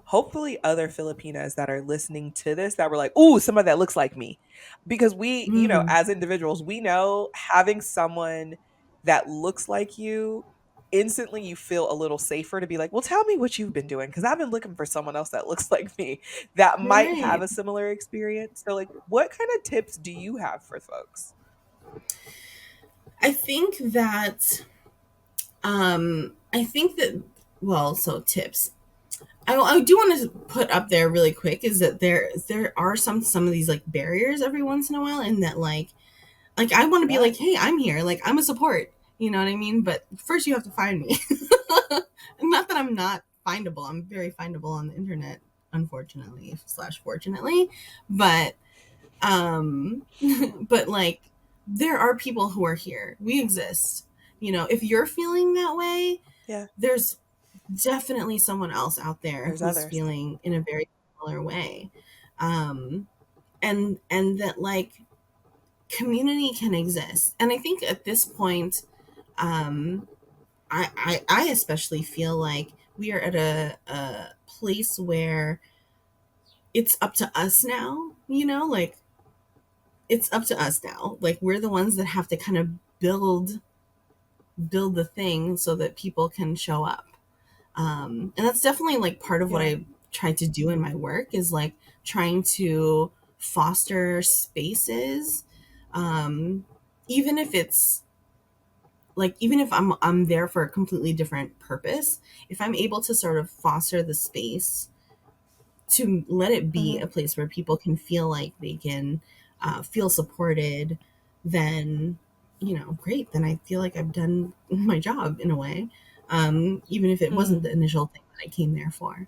hopefully other Filipinas that are listening to this that were like, ooh, somebody that looks like me? Because we, Mm, as individuals, we know having someone that looks like you instantly you feel a little safer to be like, well, tell me what you've been doing because I've been looking for someone else that looks like me that might have Right. a similar experience. So, like, what kind of tips do you have for folks? I think that I think that well, so tips. I do want to put up there really quick is that there are some of these like barriers every once in a while, and that like I want to be Yeah. like, hey, I'm here, like I'm a support, you know what I mean? But first you have to find me. Not that I'm not findable. I'm very findable on the internet, unfortunately slash fortunately, but but like there are people who are here. We exist. You know, if you're feeling that way, Yeah. there's definitely someone else out there There's who's others. feeling in a very similar way. Um and that like community can exist. And I think at this point, um I especially feel like we are at a place where it's up to us now, you know, like it's up to us now. Like we're the ones that have to kind of build the thing so that people can show up. And that's definitely like part of what Yeah. I try to do in my work is like trying to foster spaces, um, even if it's like even if I'm there for a completely different purpose, if I'm able to sort of foster the space to let it be Hmm. a place where people can feel like they can feel supported, then great. Then I feel like I've done my job in a way, even if it wasn't Hmm. the initial thing that I came there for.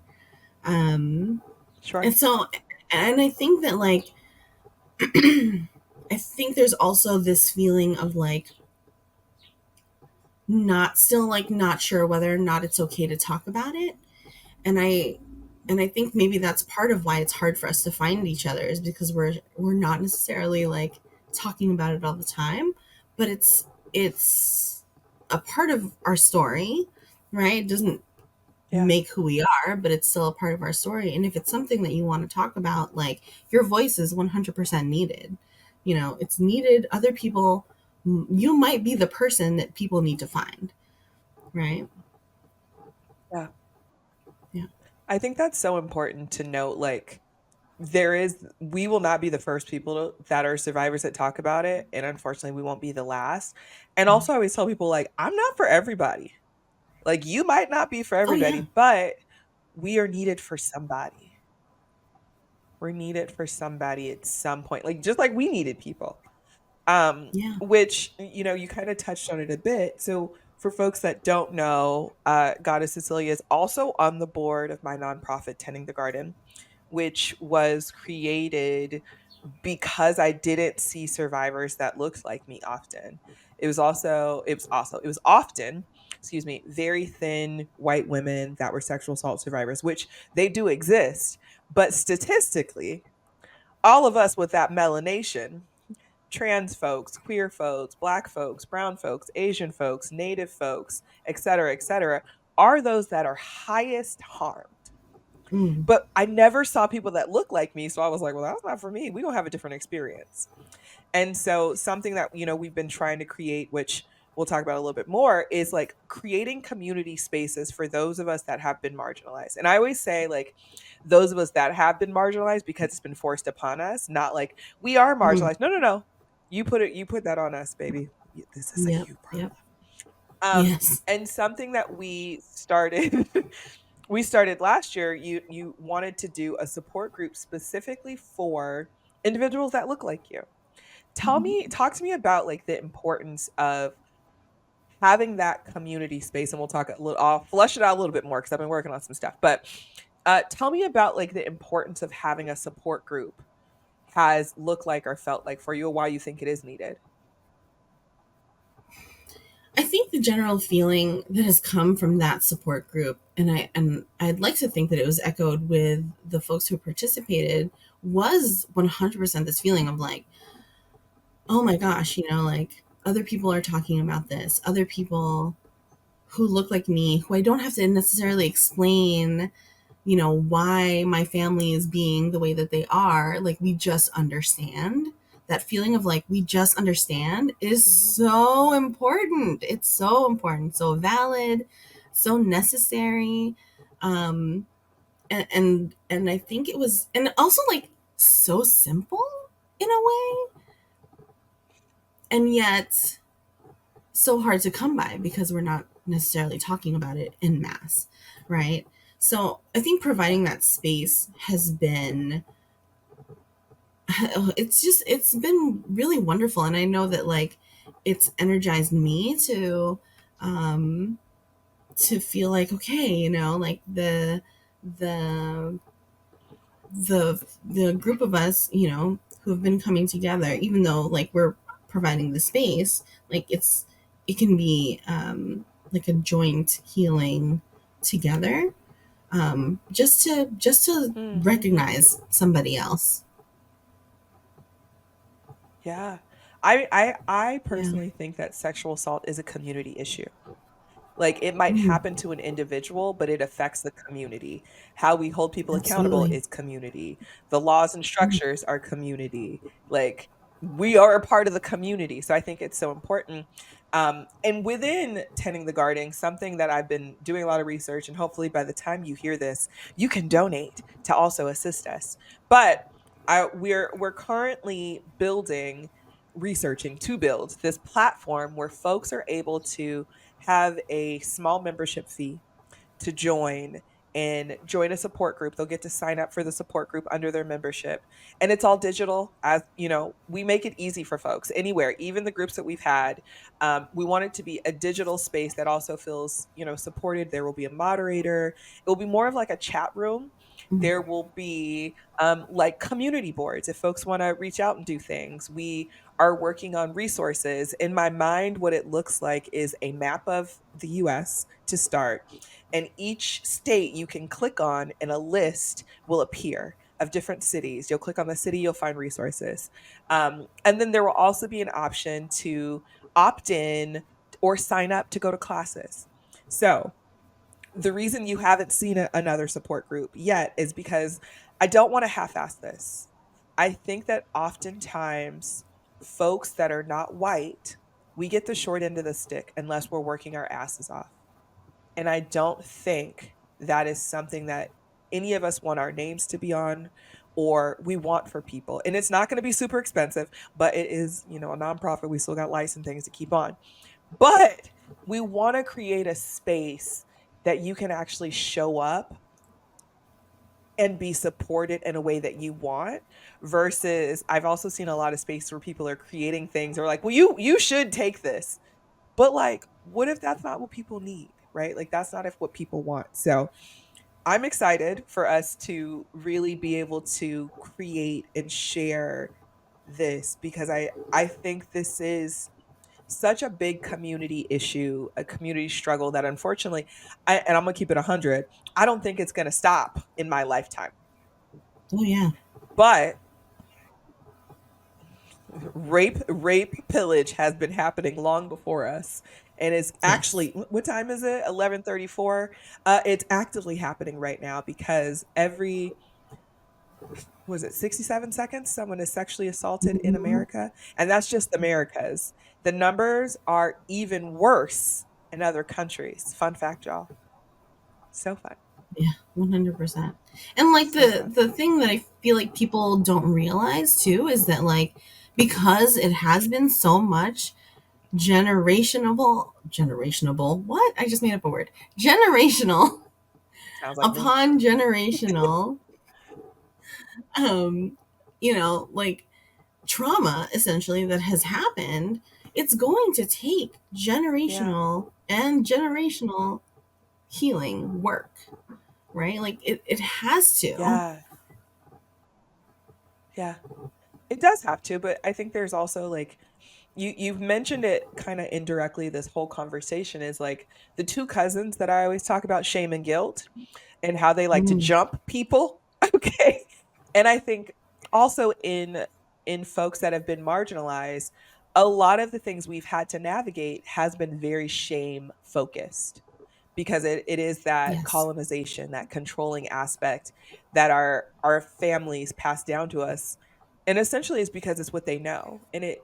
Um, Sure. and so, and I think that like, I think there's also this feeling of like not sure whether or not it's okay to talk about it, and I think maybe that's part of why it's hard for us to find each other is because we're not necessarily like talking about it all the time, but it's a part of our story, right? It doesn't Yeah. make who we are, but it's still a part of our story. And if it's something that you want to talk about, like your voice is 100% needed. You know, it's needed. Other people, you might be the person that people need to find, right? Yeah. Yeah. I think that's so important to note. Like, we will not be the first people that are survivors that talk about it. And unfortunately, we won't be the last. And Yeah. also, I always tell people, like, I'm not for everybody. Like, you might not be for Oh yeah. everybody, but we are needed for somebody. We're needed for somebody at some point. Like, just like we needed people. Yeah. Which, you kind of touched on it a bit. So, for folks that don't know, Goddess Cecilia is also on the board of my nonprofit, Tending the Garden, which was created because I didn't see survivors that looked like me often. It was often, excuse me, very thin white women that were sexual assault survivors, which they do exist. But statistically, all of us with that melanation, trans folks, queer folks, black folks, brown folks, Asian folks, native folks, et cetera, are those that are highest harmed. Mm. But I never saw people that look like me. So I was like, well, that's not for me. We don't have a different experience. And so something that, we've been trying to create, which we'll talk about a little bit more, is like creating community spaces for those of us that have been marginalized. And I always say like those of us that have been marginalized because it's been forced upon us, not like we are Mm. marginalized. No, no, no. You put that on us, baby. This is a Yep. you Yep. problem. Yes. And something that we started we started last year, you wanted to do a support group specifically for individuals that look like you. Mhm. Talk to me about like the importance of having that community space, and we'll talk a little. I'll flush it out a little bit more because I've been working on some stuff. But tell me about like the importance of having a support group has looked like or felt like for you, or why you think it is needed. I think the general feeling that has come from that support group, and I'd like to think that it was echoed with the folks who participated, was 100% this feeling of like, oh my gosh, like other people are talking about this, other people who look like me, who I don't have to necessarily explain, why my family is being the way that they are. Like we just understand that feeling of like we just understand is Mhm. so important. It's so important, so valid, so necessary. Um, and I think it was, and also like so simple in a way, and yet so hard to come by because we're not necessarily talking about it in mass, right? So I think providing that space has been it's been really wonderful, and I know that like it's energized me um to feel like okay, you know, like the the group of us, you know, who have been coming together, even though like we're providing the space, like it can be like a joint healing together, just to Mhm. recognize somebody else. Yeah. I Yeah. personally think that sexual assault is a community issue. Like it might Mm, happen to an individual, but it affects the community. How we hold people accountable absolutely. is community. The laws and Mm, structures are community. Like we are a part of the community. So I think it's so important. And within tending the garden, something that I've been doing a lot of research, and hopefully by the time you hear this, you can donate to also assist us. But we're currently building, researching to build this platform where folks are able to have a small membership fee to join a support group. They'll get to sign up for the support group under their membership. And it's all digital. As you know, we make it easy for folks anywhere, even the groups that we've had. We want it to be a digital space that also feels, supported. There will be a moderator. It will be more of like a chat room. mm, There will be like community boards if folks want to reach out and do things. We are working on resources. In my mind, what it looks like is a map of the US to start, and each state you can click on and a list will appear of different cities. You'll click on the city, you'll find resources. And then there will also be an option to opt in or sign up to go to classes. So the reason you haven't seen another support group yet is because I don't want to half ass this. I think that oftentimes folks that are not white, we get the short end of the stick unless we're working our asses off. And I don't think that is something that any of us want our names to be on or we want for people. And it's not going to be super expensive, but it is, a nonprofit. We still got lights and things to keep on. But we want to create a space that you can actually show up and be supported in a way that you want, versus I've also seen a lot of space where people are creating things or like, well, you should take this. But like, what if that's not what people need, right? Like that's not if what people want. So I'm excited for us to really be able to create and share this because I think this is such a big community issue, a community struggle that unfortunately, and I'm gonna keep it 100. I don't think it's gonna stop in my lifetime. oh yeah. But pillage has been happening long before us, and is Yes. actually, what time is it? 11:34. It's actively happening right now because every, was it 67 seconds someone is sexually assaulted in Mhm. America, and that's just America's. The numbers are even worse in other countries. Fun fact, y'all. So fun. Yeah, 100%. And like So the fun. the thing that I feel like people don't realize too is that like because it has been so much generational what? I just made up a word. Generational Sounds like me. upon generational um you know, like trauma essentially that has happened, it's going to take Yeah. generational healing work, right? Like it has to. Yeah. Yeah. It does have to, but I think there's also like, you've mentioned it kind of indirectly this whole conversation, is like the two cousins that I always talk about, shame and guilt, and how they like to Mm, jump people. Okay. And I think also in folks that have been marginalized, a lot of the things we've had to navigate has been very shame focused, because it is that yes. colonization, that controlling aspect that our families pass down to us. And essentially it's because it's what they know. And it,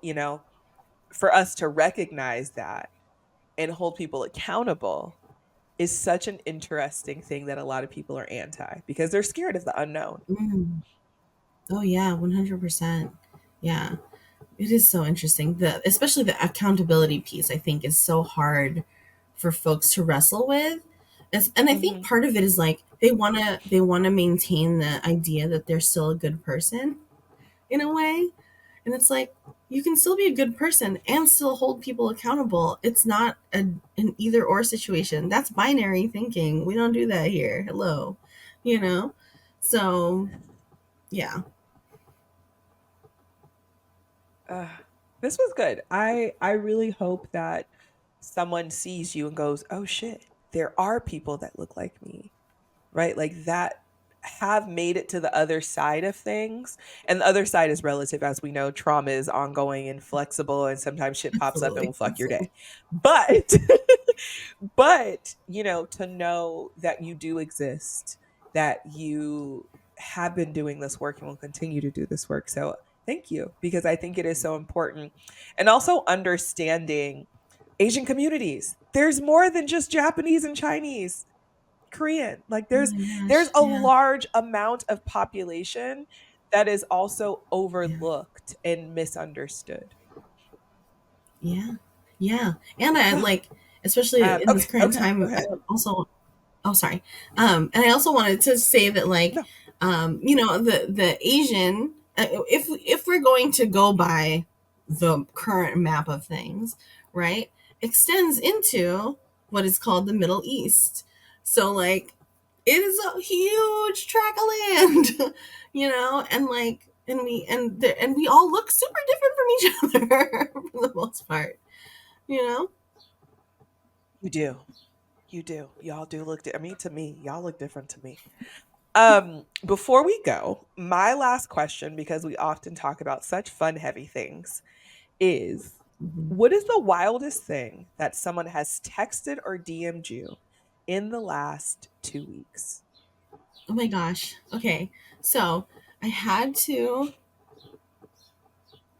for us to recognize that and hold people accountable is such an interesting thing that a lot of people are anti because they're scared of the unknown. Mm. Oh yeah, 100%. Yeah. It is so interesting. Especially the accountability piece, I think, is so hard for folks to wrestle with. And I think Hmm. part of it is like they wanna maintain the idea that they're still a good person in a way. And it's like you can still be a good person and still hold people accountable. It's not an either or situation. That's binary thinking. We don't do that here. Hello, you know. So yeah. Uh, this was good. I really hope that someone sees you and goes, "Oh shit, there are people that look like me." Right? Like that have made it to the other side of things. And the other side is relative as we know trauma is ongoing and flexible and sometimes shit pops up and will Absolutely. fuck your Absolutely. day. But but, to know that you do exist, that you have been doing this work and will continue to do this work. So, thank you because I think it is so important. And also understanding Asian communities. There's more than just Japanese and Chinese. Korean. Like Oh there's my there's gosh. a Yeah. large amount of population that is also Yeah. overlooked and misunderstood. Yeah. Yeah. And I like, especially in this Okay, current okay, go time, ahead. also, oh, sorry. And I also wanted to say that, like, No. the Asian, if we're going to go by the current map of things, right, extends into what is called the Middle East. So, like, it is a huge tract of land, and like, and we all look super different from each other for the most part, you know. You do. You do. Y'all do look I mean to me, y'all look different to me. Before we go, my last question because we often talk about such fun heavy things is Mhm. what is the wildest thing that someone has texted or DM'd you in the last 2 weeks? Oh my gosh. Okay. So I had to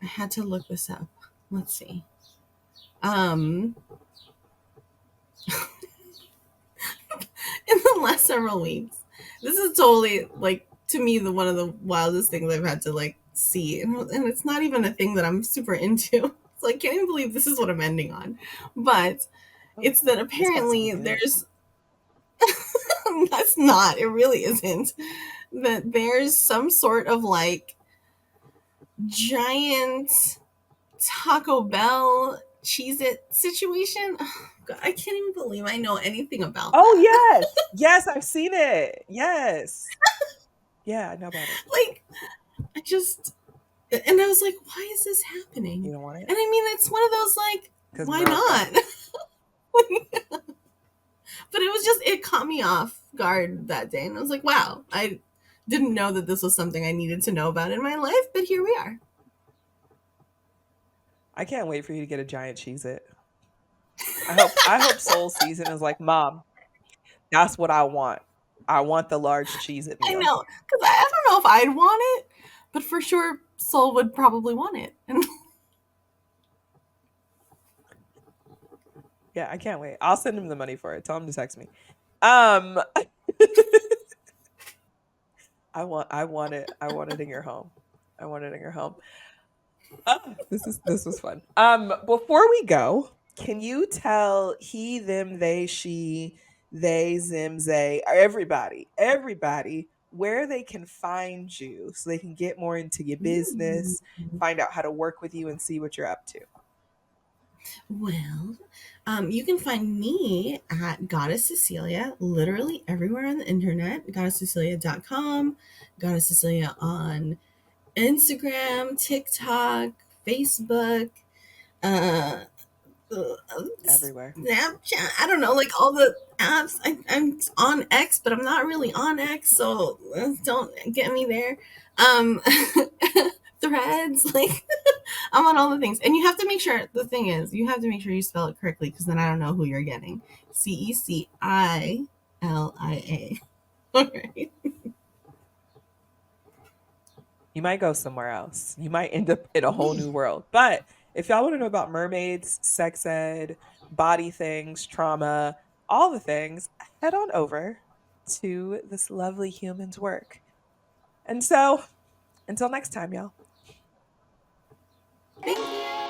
I had to look this up. Let's see. Um in the last several weeks. This is totally like to me the one of the wildest things I've had to like see. And it's not even a thing that I'm super into. So I can't even believe this is what I'm ending on. But Oh, it's that this about to be apparently good. there's that's not, it really isn't. That there's some sort of like giant Taco Bell Cheez It situation. Oh, God, I can't even believe I know anything about Oh that. yes. Yes, I've seen it. Yes. Yeah, I know about it. Like, I just, and I was like, why is this You happening? don't want it? And I mean, it's one of those like, Because why America. not? But it was just, it caught me off guard that day. And I was like, wow, I didn't know that this was something I needed to know about in my life, but here we are. I can't wait for you to get a giant cheese it. I hope Soul Season is like, Mom, that's what I want. I want the large cheese it I meal. know, because I don't know if I'd want it, but for sure, Soul would probably want it. And Yeah, I can't wait. I'll send him the money for it. Tell him to text me. Um I want it. I want it in your home. I want it in your home. This was fun. Before we go, can you tell he, them, they, she, they, zim, zay, everybody, where they can find you so they can get more into your Ooh. business, find out how to work with you, and see what you're up to? Well, you can find me at Goddess Cecilia literally everywhere on the internet. GoddessCecilia.com, Goddess Cecilia on Instagram, TikTok, Facebook, uh, Everywhere. Snapchat. I don't know, like all the apps. I'm on X, but I'm not really on X, so don't get me there. Um, Threads, like I'm on all the things. And you have to make sure, the thing is, you have to make sure you spell it correctly because then I don't know who you're getting. Cecilia. All right. You might go somewhere else. You might end up in a whole new world. But if y'all want to know about mermaids, sex ed, body things, trauma, all the things, head on over to this lovely human's work. And so, until next time, y'all. Thank you.